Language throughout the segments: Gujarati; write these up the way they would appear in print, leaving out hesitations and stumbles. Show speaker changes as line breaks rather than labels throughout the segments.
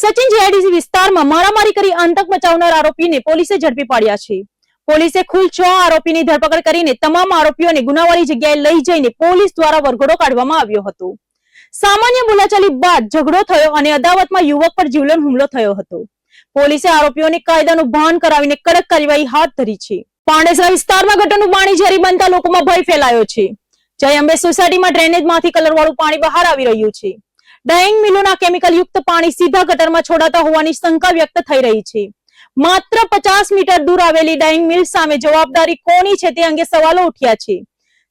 સચિન જીઆઈડીસી વિસ્તારમાં મારામારી કરી આતંક મચાવનાર આરોપીને પોલીસે ઝડપી પાડ્યા છે. પોલીસે કુલ 6 આરોપીની ધરપકડ કરીને તમામ આરોપીઓને ગુનાવાળી જગ્યાએ લઈ જઈને પોલીસ દ્વારા વરઘોડો કાઢવામાં આવ્યો હતો. સામાન્ય બોલાચાલી બાદ ઝઘડો થયો અને અદાવતમાં યુવક પર જીવલેણ હુમલો થયો હતો. પોલીસે આરોપીઓને કાયદાનું ભાન કરાવીને કડક કાર્યવાહી હાથ ધરી છે. પાંડેસરા વિસ્તારમાં ગટરનું પાણી ઝેરી બનતા લોકોમાં ભય ફેલાયો છે. જય અંબે સોસાયટીમાં ડ્રેનેજમાંથી કલરવાળું પાણી બહાર આવી રહ્યું છે. ડાઇંગ મિલોના કેમિકલ યુક્ત પાણી સીધા ગટરમાં છોડાતા હોવાની શંકા વ્યક્ત થઈ રહી છે. માત્ર 50 મીટર દૂર આવેલી ડાઇંગ મિલ સામે જવાબદારી કોની છે તે અંગે સવાલો ઉઠ્યા છે.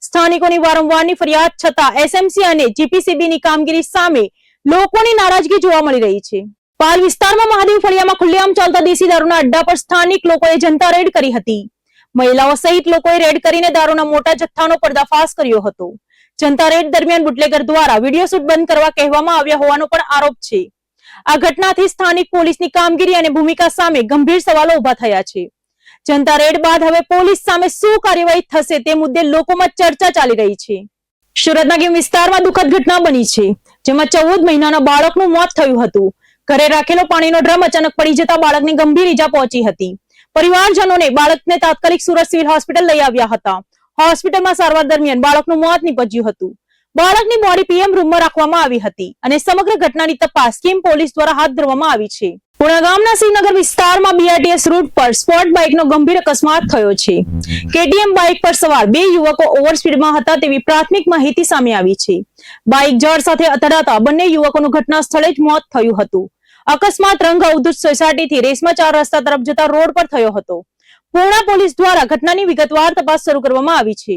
સ્થાનિકોની વારંવારની ફરિયાદ છતાં એસએમસી અને જીપીસીબીની કામગીરી સામે લોકોની નારાજગી જોવા મળી રહી છે. પાલ વિસ્તારમાં મહાદેવ ફળિયામાં ખુલ્લેઆમ ચાલતા દેશી દારૂના અડ્ડા પર સ્થાનિક લોકોએ જનતા રેડ કરી હતી. મહિલાઓ સહિત લોકોએ રેડ કરીને દારૂના મોટા જથ્થાનો પર્દાફાશ કર્યો હતો. જનતા રેડ દરમિયાન બુટલેગર દ્વારા વિડીયો શૂટ બંધ કરવા કહેવામાં આવ્યા હોવાનો પણ આરોપ છે. આ ઘટનાથી સ્થાનિક પોલીસની કામગીરી અને ભૂમિકા સામે ગંભીર સવાલો ઉભા થયા છે. જનતા રેડ બાદ હવે પોલીસ સામે શું કાર્યવાહી થશે તે મુદ્દે લોકોમાં ચર્ચા ચાલી રહી છે. સુરતના ગીમ વિસ્તારમાં દુઃખદ ઘટના બની છે, જેમાં 14 મહિનાના બાળકનું મોત થયું હતું. ઘરે રાખેલો પાણીનો ડ્રમ અચાનક પડી જતા બાળકને ગંભીર ઈજા પહોંચી હતી. પરિવારજનોને બાળકને તાત્કાલિક સુરત સિવિલ હોસ્પિટલ લઈ આવ્યા હતા. હોસ્પિટલમાં સારવાર દરમિયાન બાળકનું મોત નીપજ્યું હતું. બાળકની બોડી પીએમ રૂમમાં રાખવામાં આવી હતી અને સમગ્ર ઘટનાની તપાસ ગીમ પોલીસ દ્વારા હાથ ધરવામાં આવી છે. પુણા ગામના શિવનગર વિસ્તારમાં બીઆરટીએસ રૂટ પર સ્પોર્ટ બાઇકનો ગંભીર અકસ્માત થયો છે. કેટીએમ બાઇક પર સવાર 2 યુવકો ઓવર સ્પીડમાં હતા તેવી પ્રાથમિક માહિતી સામે આવી છે. બાઇક ઝાડ સાથે અથડાતા બંને યુવકોનું ઘટના સ્થળે જ મોત થયું હતું. અકસ્માત રંગ અવધૂત સોસાયટીથી રેશમા 4 રસ્તા તરફ જતા રોડ પર થયો હતો. પૂર્ણા પોલીસ દ્વારા ઘટનાની વિગતવાર તપાસ શરૂ કરવામાં આવી છે.